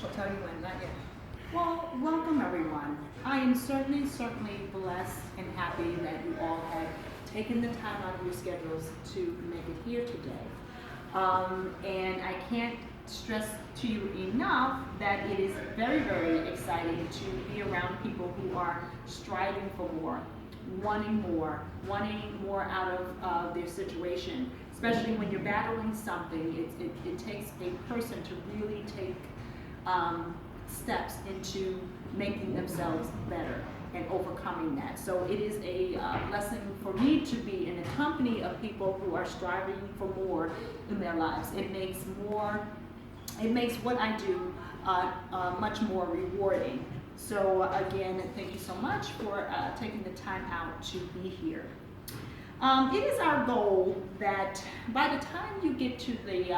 I'll tell you when, not yet. Well, welcome everyone. I am certainly blessed and happy that you all have taken the time out of your schedules to make it here today. And I can't stress to you enough that it is very exciting to be around people who are striving for more, wanting more out of their situation. Especially when you're battling something, it takes a person to really take steps into making themselves better and overcoming that. So it is a blessing for me to be in a company of people who are striving for more in their lives. It makes what I do much more rewarding. So again, thank you so much for taking the time out to be here. It is our goal that by the time you get to the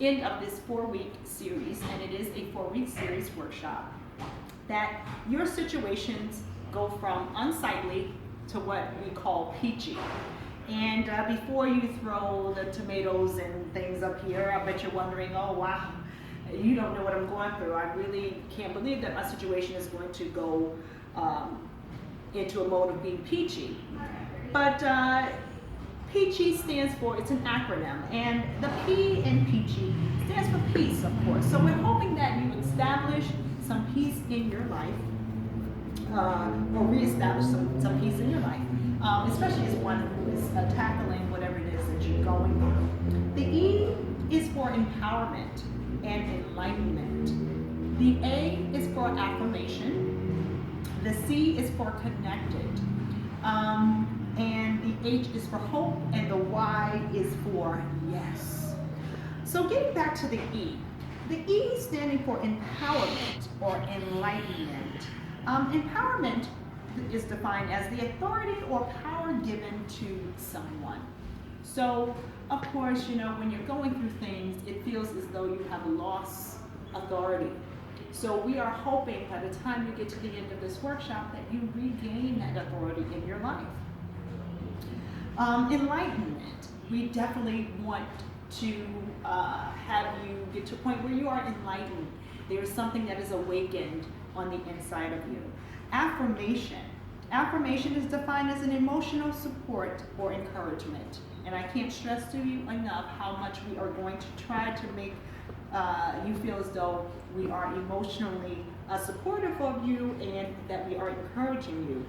end of this 4-week series, and it is a 4-week series workshop, that your situations go from unsightly to what we call peachy. And before you throw the tomatoes and things up here, I bet you're wondering, oh wow, you don't know what I'm going through. I really can't believe that my situation is going to go into a mode of being peachy. But Peachy stands for, it's an acronym, and the P in Peachy stands for peace, of course. So we're hoping that you establish some peace in your life, or reestablish some peace in your life, especially as one who is tackling whatever it is that you're going through. The E is for empowerment and enlightenment. The A is for affirmation. The C is for connected. And the H is for hope, and the Y is for yes. So getting back to the E standing for empowerment or enlightenment. Empowerment is defined as the authority or power given to someone. So, of course, when you're going through things, it feels as though you have lost authority. So we are hoping by the time you get to the end of this workshop that you regain that authority in your life. Enlightenment. We definitely want to have you get to a point where you are enlightened. There is something that is awakened on the inside of you. Affirmation. Affirmation is defined as an emotional support or encouragement. And I can't stress to you enough how much we are going to try to make you feel as though we are emotionally supportive of you and that we are encouraging you.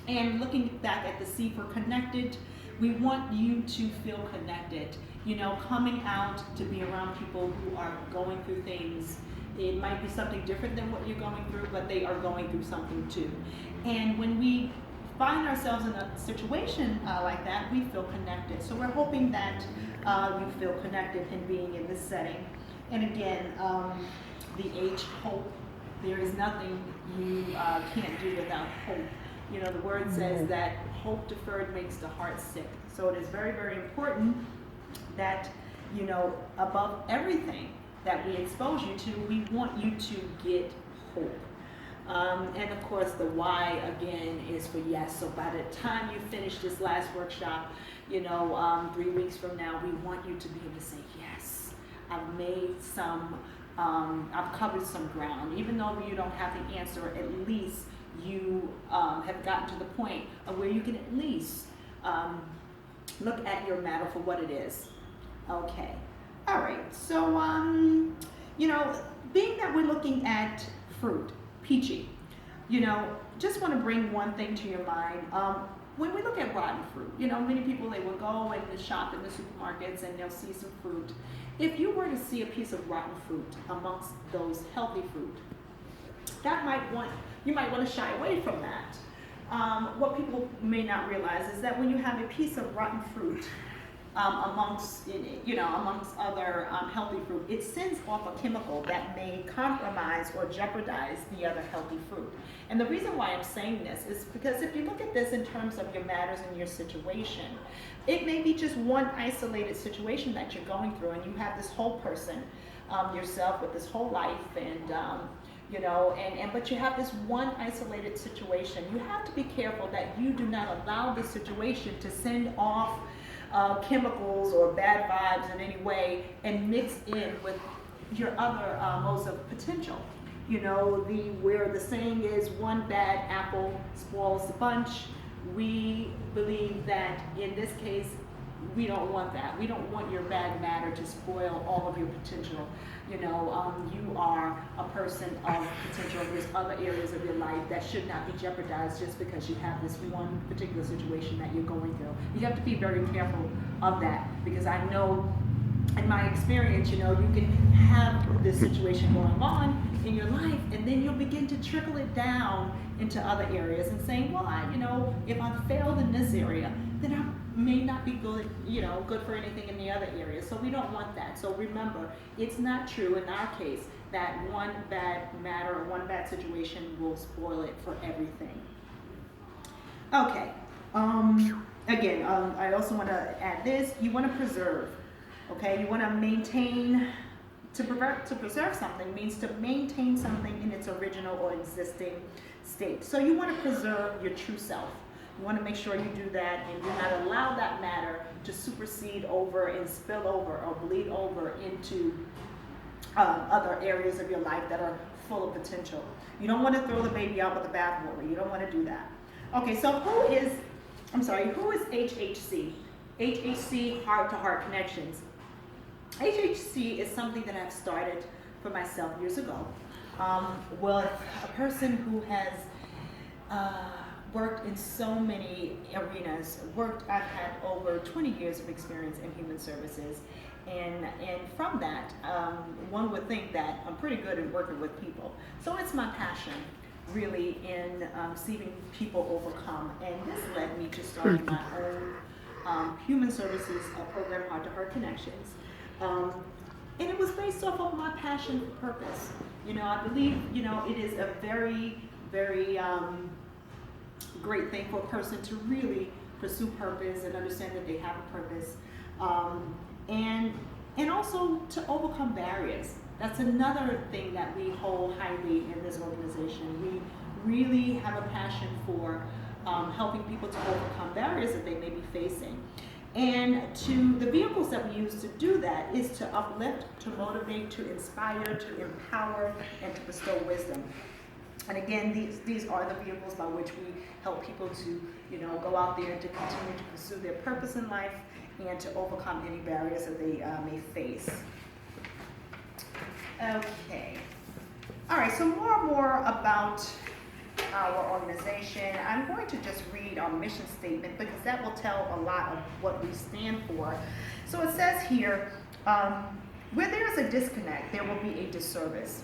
And looking back at the C for connected, we want you to feel connected. Coming out to be around people who are going through things. It might be something different than what you're going through, but they are going through something too. And when we find ourselves in a situation like that, we feel connected. So we're hoping that you feel connected in being in this setting. And again, the H, hope. There is nothing you can't do without hope. The word says that hope deferred makes the heart sick. So it is very important that, above everything that we expose you to, we want you to get hope. And of course, the Y again is for yes. So by the time you finish this last workshop, 3 weeks from now, we want you to be able to say, yes, I've covered some ground. Even though you don't have the answer, at least you have gotten to the point of where you can at least look at your matter for what it is. Okay. All right. So, being that we're looking at fruit, peachy, just want to bring one thing to your mind. When we look at rotten fruit, many people, they will go and shop in the supermarkets and they'll see some fruit. If you were to see a piece of rotten fruit amongst those healthy fruit, you might want to shy away from that. What people may not realize is that when you have a piece of rotten fruit amongst other healthy fruit, it sends off a chemical that may compromise or jeopardize the other healthy fruit. And the reason why I'm saying this is because if you look at this in terms of your matters and your situation, it may be just one isolated situation that you're going through, and you have this whole person, yourself, with this whole life, and but you have this one isolated situation. You have to be careful that you do not allow this situation to send off chemicals or bad vibes in any way and mix in with your other modes of potential. You know, where the saying is, one bad apple spoils the bunch. We believe that in this case, we don't want that. We don't want your bad matter to spoil all of your potential. You know, you are a person of potential. There's other areas of your life that should not be jeopardized just because you have this one particular situation that you're going through. You have to be very careful of that, because I know in my experience, you know, you can have this situation going on in your life, and then you'll begin to trickle it down into other areas and saying, well, you know, if I failed in this area, then I may not be good, you know, good for anything in the other areas. So we don't want that. So remember, it's not true in our case that one bad matter or one bad situation will spoil it for everything. Okay. Again, I also want to add this. You want to preserve. Okay, you want to maintain. To preserve something means to maintain something in its original or existing state. So you want to preserve your true self. You want to make sure you do that and do not allow that matter to supersede over and spill over or bleed over into other areas of your life that are full of potential. You don't want to throw the baby out with the bathwater. You don't want to do that. Okay, so who is HHC? HHC, Heart to Heart Connections. HHC is something that I've started for myself years ago. With a person who has worked in so many arenas. I've had over 20 years of experience in human services, and from that, one would think that I'm pretty good at working with people. So it's my passion, really, in seeing people overcome, and this led me to starting my own human services program, Heart to Heart Connections. And it was based off of my passion for purpose. You know, I believe, you know, it is a very, very great thing for a person to really pursue purpose and understand that they have a purpose. And also to overcome barriers. That's another thing that we hold highly in this organization. We really have a passion for helping people to overcome barriers that they may be facing. And the vehicles that we use to do that is to uplift, to motivate, to inspire, to empower, and to bestow wisdom. And again, these are the vehicles by which we help people to, you know, go out there and to continue to pursue their purpose in life and to overcome any barriers that they may face. Okay. All right, so more about our organization. I'm going to just read our mission statement because that will tell a lot of what we stand for. So it says here, where there is a disconnect, there will be a disservice.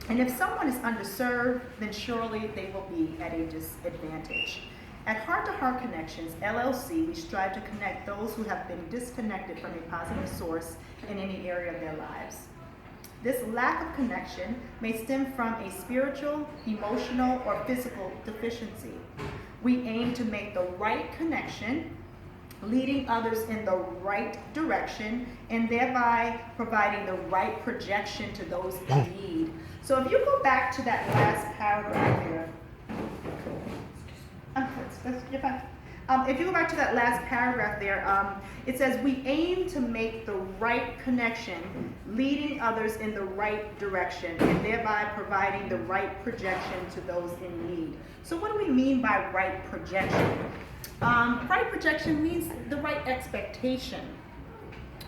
And if someone is underserved, then surely they will be at a disadvantage. At Heart to Heart Connections, LLC, we strive to connect those who have been disconnected from a positive source in any area of their lives. This lack of connection may stem from a spiritual, emotional, or physical deficiency. We aim to make the right connection, leading others in the right direction, and thereby providing the right projection to those in need. So if you go back to that last paragraph here, if you go back to that last paragraph there, it says we aim to make the right connection, leading others in the right direction, and thereby providing the right projection to those in need. So what do we mean by right projection? Right projection means the right expectation.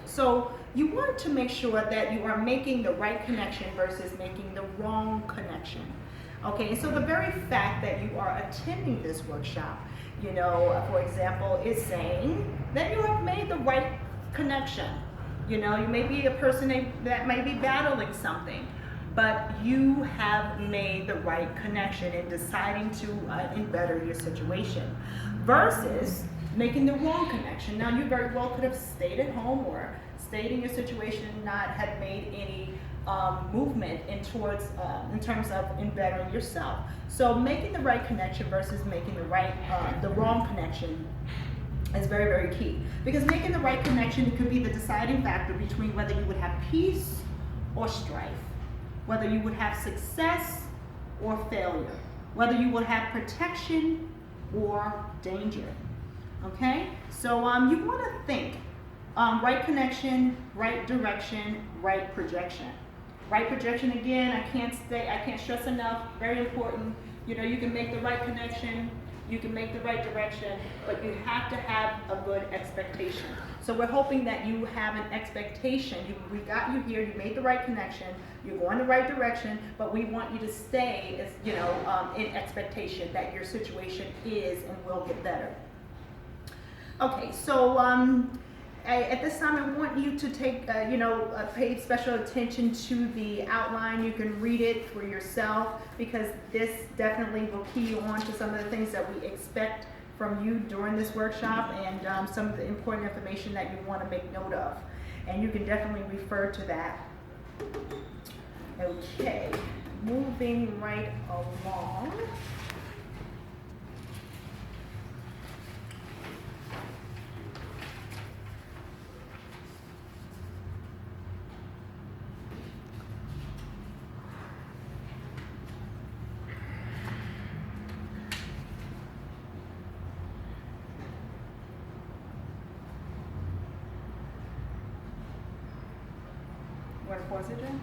So you want to make sure that you are making the right connection versus making the wrong connection. Okay, so the very fact that you are attending this workshop, you know, for example, is saying that you have made the right connection. You know, you may be a person that may be battling something, but you have made the right connection in deciding to better your situation versus making the wrong connection. Now, you very well could have stayed at home or stayed in your situation and not have made any movement in terms of bettering yourself. So making the right connection versus making the wrong connection is very, very key. Because making the right connection could be the deciding factor between whether you would have peace or strife, whether you would have success or failure, whether you would have protection or danger. Okay? So you want to think right connection, right direction, right projection. Right projection, again, I can't stress enough, very important. You know, you can make the right connection, you can make the right direction, but you have to have a good expectation. So we're hoping that you have an expectation. We got you here, you made the right connection, you're going the right direction, but we want you to stay, as, you know, in expectation that your situation is and will get better. Okay, so at this time, I want you to take, pay special attention to the outline. You can read it for yourself, because this definitely will key you on to some of the things that we expect from you during this workshop, and some of the important information that you want to make note of. And you can definitely refer to that. Okay, moving right along. Want to pause it, Jen?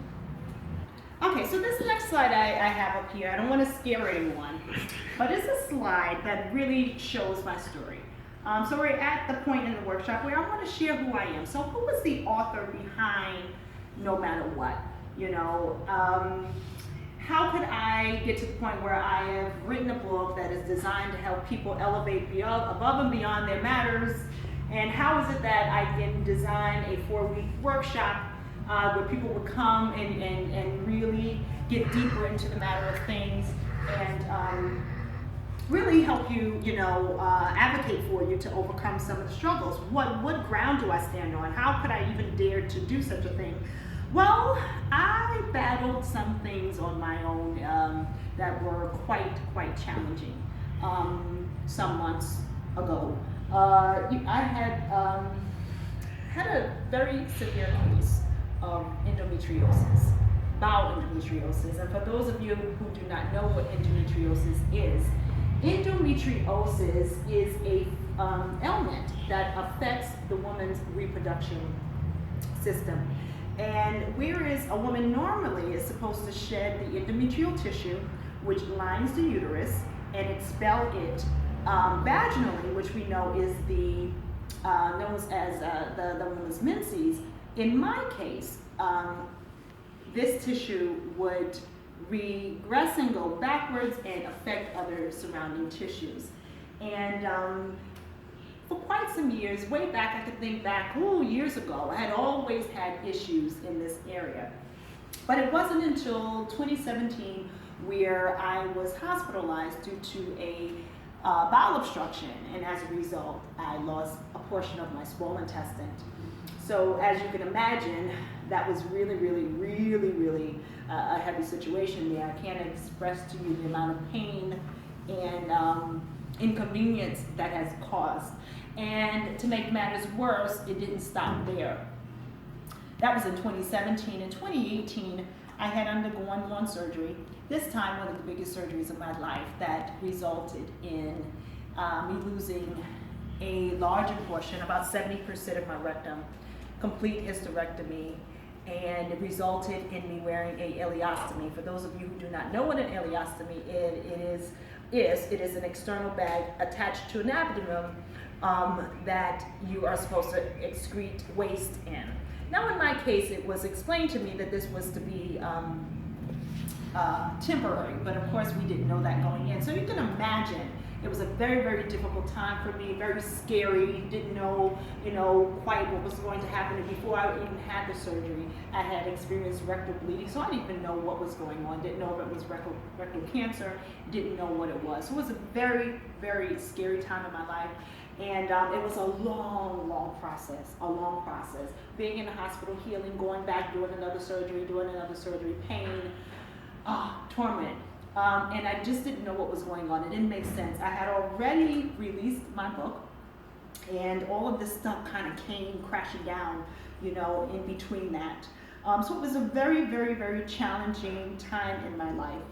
Okay, so this next slide I have up here, I don't want to scare anyone, but it's a slide that really shows my story. So we're at the point in the workshop where I want to share who I am. So who was the author behind No Matter What? You know, how could I get to the point where I have written a book that is designed to help people elevate above and beyond their matters? And how is it that I can design a 4-week workshop where people would come and really get deeper into the matter of things, and really help you, advocate for you to overcome some of the struggles? What ground do I stand on? How could I even dare to do such a thing? Well, I battled some things on my own that were quite challenging some months ago. I had a very severe case of endometriosis, bowel endometriosis. And for those of you who do not know what endometriosis is a ailment that affects the woman's reproduction system. And whereas a woman normally is supposed to shed the endometrial tissue, which lines the uterus, and expel it vaginally, which we know is known as the woman's menses. In my case, this tissue would regress and go backwards and affect other surrounding tissues. And for quite some years, way back, I could think back, years ago, I had always had issues in this area. But it wasn't until 2017 where I was hospitalized due to a bowel obstruction, and as a result, I lost a portion of my small intestine. So as you can imagine, that was really a heavy situation there. I can't express to you the amount of pain and inconvenience that has caused. And to make matters worse, it didn't stop there. That was in 2017. In 2018, I had undergone one surgery, this time one of the biggest surgeries of my life, that resulted in me losing a larger portion, about 70% of my rectum, complete hysterectomy, and it resulted in me wearing a ileostomy. For those of you who do not know what an ileostomy is, it is an external bag attached to an abdomen that you are supposed to excrete waste in. Now in my case, it was explained to me that this was to be temporary, but of course we didn't know that going in. So you can imagine, it was a very difficult time for me, very scary, didn't know, quite what was going to happen. And before I even had the surgery, I had experienced rectal bleeding, so I didn't even know what was going on, didn't know if it was rectal cancer, didn't know what it was. So it was a very scary time in my life. And it was a long process, Being in the hospital, healing, going back, doing another surgery, pain, torment. And I just didn't know what was going on. It didn't make sense. I had already released my book, and all of this stuff kind of came crashing down, in between that. So it was a very challenging time in my life.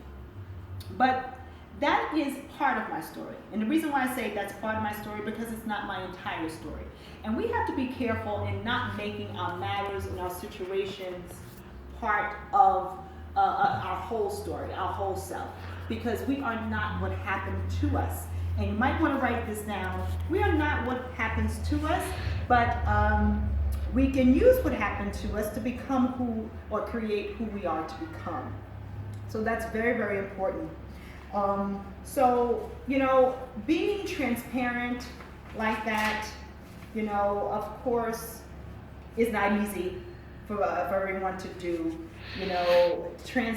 But that is part of my story. And the reason why I say that's part of my story, because it's not my entire story. And we have to be careful in not making our matters and our situations part of our whole story, our whole self, because we are not what happened to us. And you might want to write this down. We are not what happens to us, but we can use what happened to us to become who, or create who we are to become. So that's very, very important. So, you know, being transparent like that, you know, of course, is not easy for everyone to do. You know,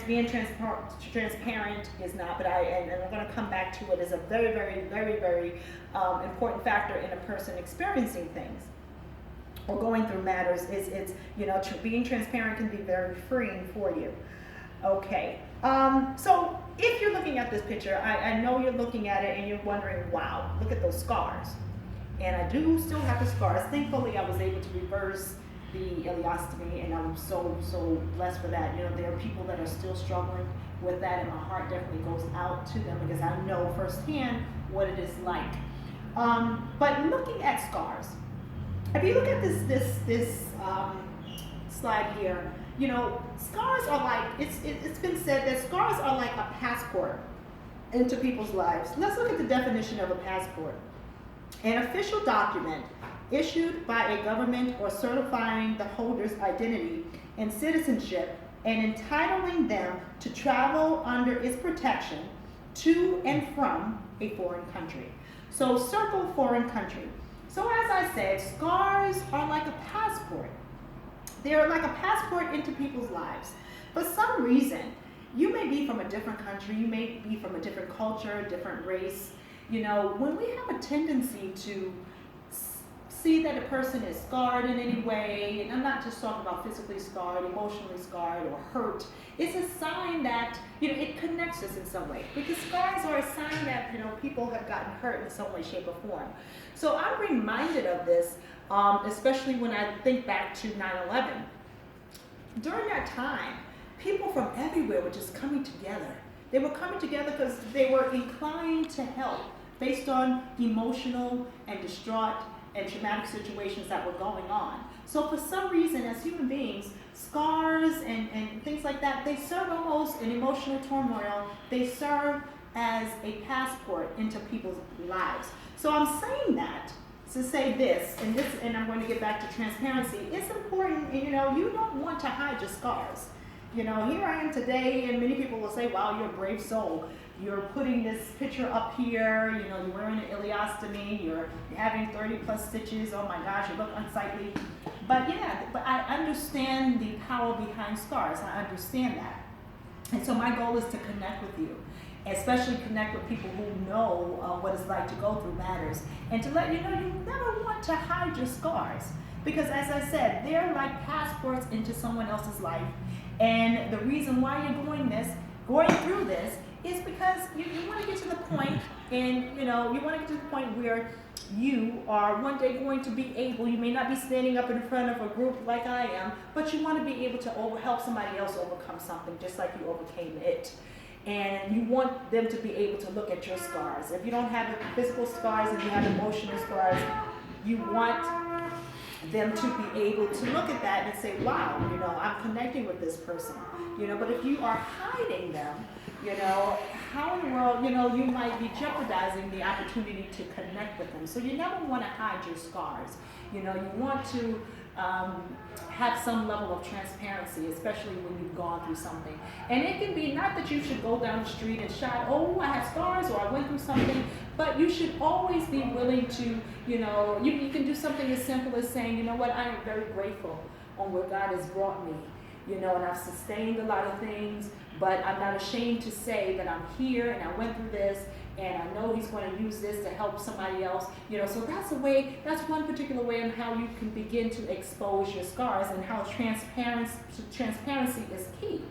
being transparent is not, but and I'm going to come back to it as a very, very, very, very important factor in a person experiencing things or going through matters. It's you know, being transparent can be very freeing for you. Okay, so if you're looking at this picture, I know you're looking at it and you're wondering, wow, look at those scars. And I do still have the scars. Thankfully, I was able to reverse the ileostomy, and I'm so blessed for that. You know, there are people that are still struggling with that, and my heart definitely goes out to them because I know firsthand what it is like. But looking at scars, if you look at this slide here, you know, scars are like, it's been said that scars are like a passport into people's lives. Let's look at the definition of a passport. An official document issued by a government or certifying the holder's identity and citizenship and entitling them to travel under its protection to and from a foreign country. So circle foreign country. So as I said, scars are like a passport. They're like a passport into people's lives. For some reason, you may be from a different country, you may be from a different culture, different race. You know, when we have a tendency to see that a person is scarred in any way, and I'm not just talking about physically scarred, emotionally scarred, or hurt, it's a sign that, you know, it connects us in some way. Because scars are a sign that, you know, people have gotten hurt in some way, shape, or form. So I'm reminded of this, especially when I think back to 9/11. During that time, people from everywhere were just coming together. They were coming together because they were inclined to help based on emotional and distraught and traumatic situations that were going on. So for some reason, as human beings, scars and things like that, they serve almost an emotional turmoil. They serve as a passport into people's lives. So I'm saying that to say this, and I'm going to get back to transparency. It's important, you know, you don't want to hide your scars. You know, here I am today, and many people will say, wow, you're a brave soul. You're putting this picture up here, you know, you're wearing an ileostomy, you're having 30 plus stitches, oh my gosh, you look unsightly. But yeah, but I understand the power behind scars. I understand that. And so my goal is to connect with you, especially connect with people who know what it's like to go through matters, and to let you know you never want to hide your scars. Because as I said, they're like passports into someone else's life. And the reason why you're going through this, is because you want to get to the point, and you know, you want to get to the point where you are one day going to be able, you may not be standing up in front of a group like I am, but you want to be able to help somebody else overcome something just like you overcame it. And you want them to be able to look at your scars. If you don't have physical scars and you have emotional scars, you want them to be able to look at that and say, wow, you know, I'm connecting with this person. You know, but if you are hiding them, you know, how in the world, you know, you might be jeopardizing the opportunity to connect with them. So you never want to hide your scars. You know, you want to have some level of transparency, especially when you've gone through something. And it can be not that you should go down the street and shout, oh, I have scars, or I went through something, but you should always be willing to, you know, you can do something as simple as saying, you know what, I am very grateful on where God has brought me. You know, and I've sustained a lot of things, but I'm not ashamed to say that I'm here and I went through this, and I know He's going to use this to help somebody else. You know, so that's a way, that's one particular way in how you can begin to expose your scars, and how transparency is key.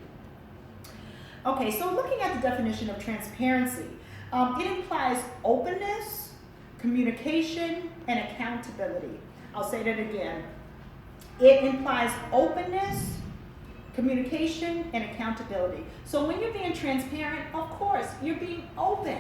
Okay, so looking at the definition of transparency, it implies openness, communication, and accountability. I'll say that again. It implies openness, communication, and accountability. So when you're being transparent, of course, you're being open.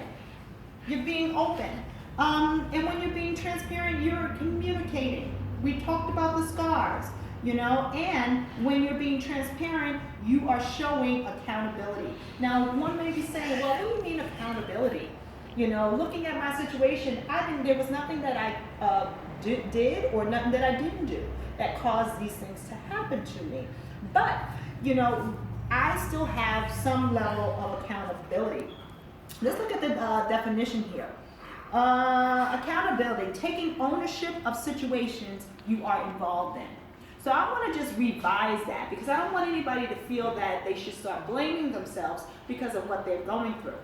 You're being open. And when you're being transparent, you're communicating. We talked about the scars. you know, and when you're being transparent, you are showing accountability. Now, one may be saying, well, what do you mean accountability? You know, looking at my situation, there was nothing that I did or nothing that I didn't do that caused these things to happen to me. But, you know, I still have some level of accountability. Let's look at the definition here. Accountability, taking ownership of situations you are involved in. So I want to just revise that because I don't want anybody to feel that they should start blaming themselves because of what they're going through.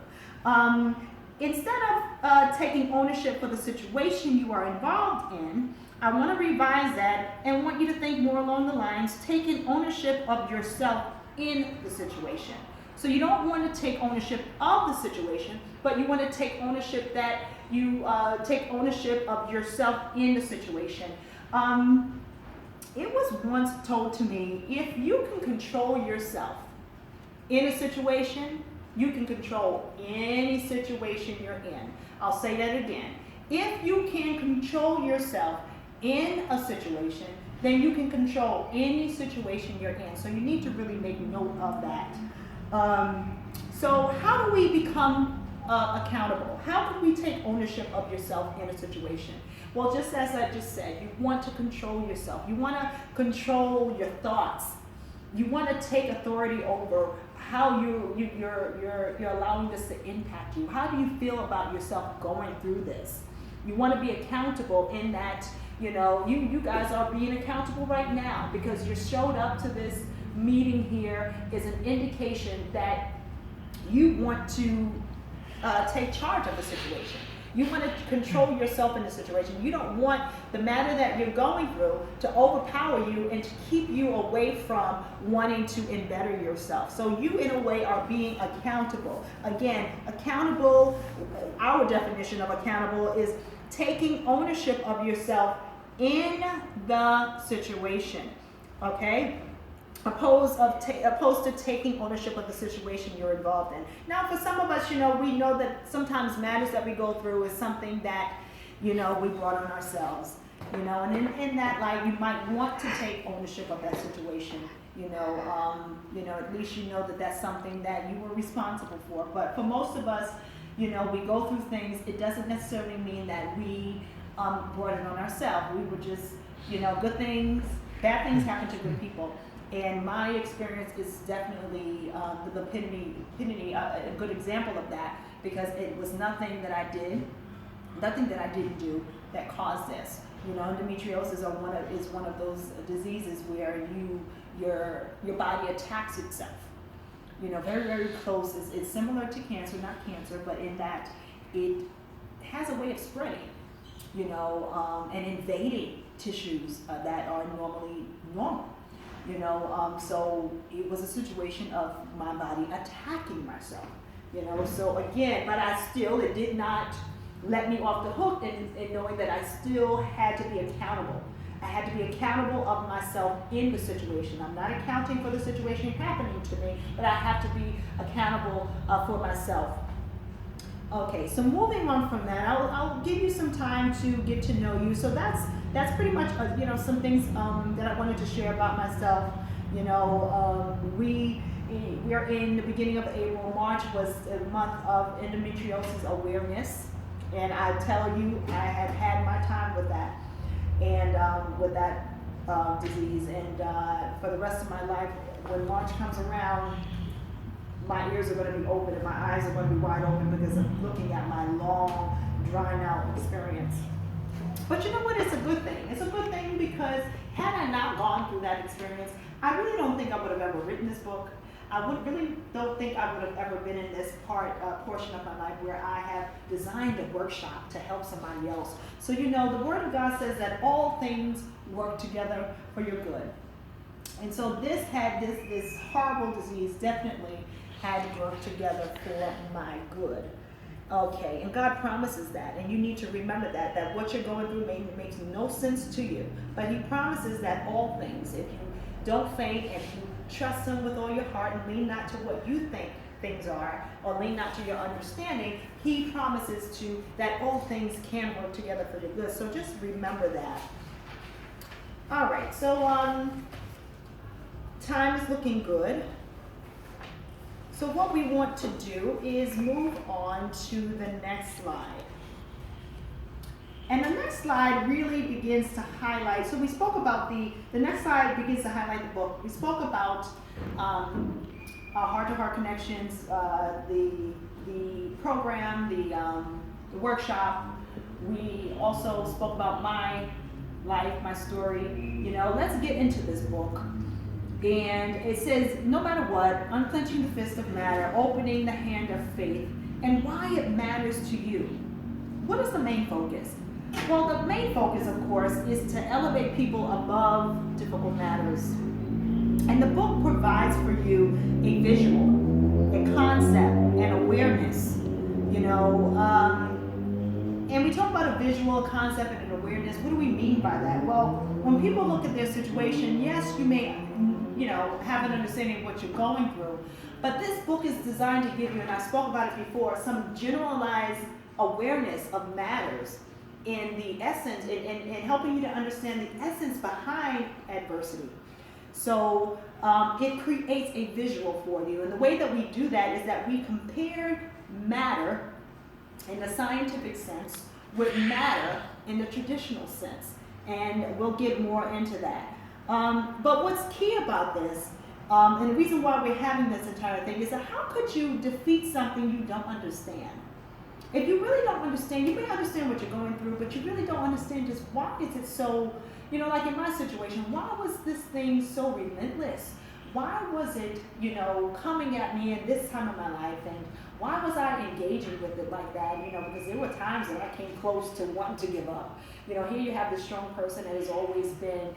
Instead of taking ownership for the situation you are involved in, I want to revise that and want you to think more along the lines, taking ownership of yourself in the situation. So you don't want to take ownership of the situation, but you want to take ownership that you take ownership of yourself in the situation. It was once told to me, if you can control yourself in a situation, you can control any situation you're in. I'll say that again. If you can control yourself in a situation, then you can control any situation you're in. So you need to really make note of that. So how do we become accountable? How can we take ownership of yourself in a situation? Well, just as I just said, you want to control yourself. You want to control your thoughts. You want to take authority over how you're allowing this to impact you. How do you feel about yourself going through this? You want to be accountable in that, you know, you guys are being accountable right now because you showed up to this meeting here is an indication that you want to take charge of the situation. You want to control yourself in the situation. You don't want the matter that you're going through to overpower you and to keep you away from wanting to embetter yourself. So you, in a way, are being accountable. Again, accountable, our definition of accountable is taking ownership of yourself in the situation, okay? Opposed to taking ownership of the situation you're involved in. Now, for some of us, you know, we know that sometimes matters that we go through is something that, you know, we brought on ourselves, you know, and in that light, you might want to take ownership of that situation, you know, at least you know that that's something that you were responsible for. But for most of us, you know, we go through things, it doesn't necessarily mean that we brought it on ourselves. We were just, you know, bad things happen to good people. And my experience is definitely the epitome, a good example of that, because it was nothing that I did, nothing that I didn't do that caused this. You know, endometriosis is one of those diseases where your body attacks itself. You know, very, very close. It's similar to cancer, not cancer, but in that it has a way of spreading, you know, and invading tissues that are normally normal. You know, so it was a situation of my body attacking myself, you know, so again, but it did not let me off the hook in knowing that I still had to be accountable. I had to be accountable of myself in the situation. I'm not accounting for the situation happening to me, but I have to be accountable for myself. Okay, so moving on from that, I'll give you some time to get to know you. So that's pretty much you know, some things that I wanted to share about myself. You know, we are in the beginning of April. March was a month of endometriosis awareness, and I tell you, I have had my time with that, and with that disease, and for the rest of my life, when March comes around, my ears are going to be open and my eyes are going to be wide open because I'm looking at my long, drawn out experience. But you know what? It's a good thing. It's a good thing because had I not gone through that experience, I really don't think I would have ever written this book. I really don't think I would have ever been in this portion of my life where I have designed a workshop to help somebody else. So you know, the Word of God says that all things work together for your good. And so this horrible disease definitely had to work together for my good. Okay, and God promises that, and you need to remember that what you're going through makes no sense to you, but He promises that all things, if you don't faint and you trust Him with all your heart and lean not to what you think things are, or lean not to your understanding, He promises that all things can work together for your good. So just remember that. All right, so time is looking good. So what we want to do is move on to the next slide. And the next slide really begins to highlight, so we spoke about the next slide begins to highlight the book. We spoke about our heart-to-heart connections, the program, the workshop. We also spoke about my life, my story. You know, let's get into this book. And it says, no matter what, unclenching the fist of matter, opening the hand of faith, and why it matters to you. What is the main focus? Well, the main focus, of course, is to elevate people above difficult matters. And the book provides for you a visual, a concept, an awareness, you know. And we talk about a visual, concept, and an awareness. What do we mean by that? Well, when people look at their situation, yes, you may, you know, have an understanding of what you're going through. But this book is designed to give you, and I spoke about it before, some generalized awareness of matters in the essence, in helping you to understand the essence behind adversity. So it creates a visual for you. And the way that we do that is that we compare matter in the scientific sense with matter in the traditional sense. And we'll get more into that. But what's key about this, and the reason why we're having this entire thing, is that how could you defeat something you don't understand? If you really don't understand, you may understand what you're going through, but you really don't understand just why is it so, you know, like in my situation, why was this thing so relentless? Why was it, you know, coming at me in this time of my life? And why was I engaging with it like that? You know, because there were times that I came close to wanting to give up. You know, here you have this strong person that has always been,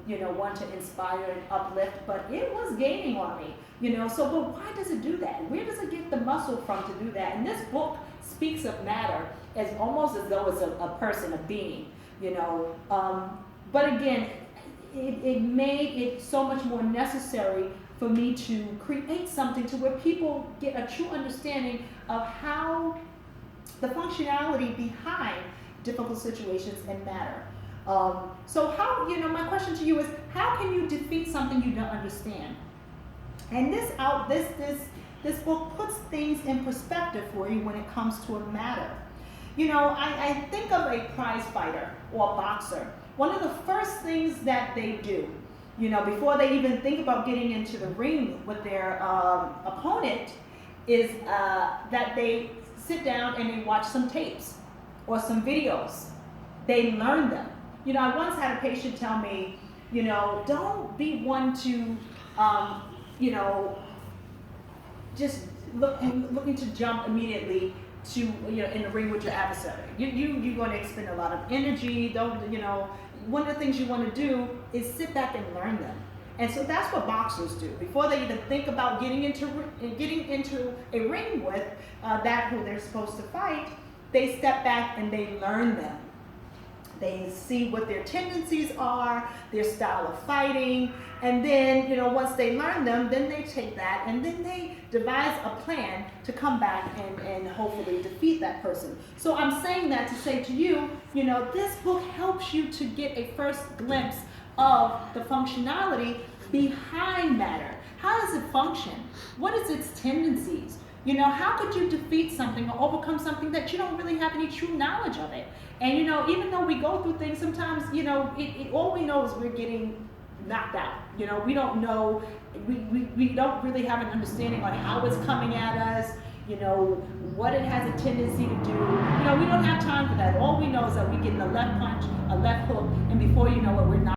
you know, one to inspire and uplift, but it was gaining on me, you know. So, but why does it do that? Where does it get the muscle from to do that? And this book speaks of matter as almost as though it's a person, a being, you know. But again, it made it so much more necessary for me to create something to where people get a true understanding of how the functionality behind difficult situations and matter. So how, you know, my question to you is, how can you defeat something you don't understand? And this book puts things in perspective for you when it comes to a matter. You know, I think of a prize fighter or a boxer. One of the first things that they do, you know, before they even think about getting into the ring with their opponent, is that they sit down and they watch some tapes or some videos. They learn them. You know, I once had a patient tell me, you know, don't be one to, you know, just looking to jump immediately to, you know, in the ring with your adversary. You're going to expend a lot of energy. Don't, you know, one of the things you want to do is sit back and learn them. And so that's what boxers do. Before they even think about getting into a ring with that who they're supposed to fight, they step back and they learn them. They see what their tendencies are, their style of fighting, and then, you know, once they learn them, then they take that and then they devise a plan to come back and hopefully defeat that person. So I'm saying that to say to you, you know, this book helps you to get a first glimpse of the functionality behind matter. How does it function? What is its tendencies? You know, how could you defeat something or overcome something that you don't really have any true knowledge of it? And, you know, even though we go through things, sometimes, you know, all we know is we're getting knocked out. You know, we don't know, we don't really have an understanding on how it's coming at us, you know, what it has a tendency to do. You know, we don't have time for that. All we know is that we get a left punch, a left hook, and before you know it, we're not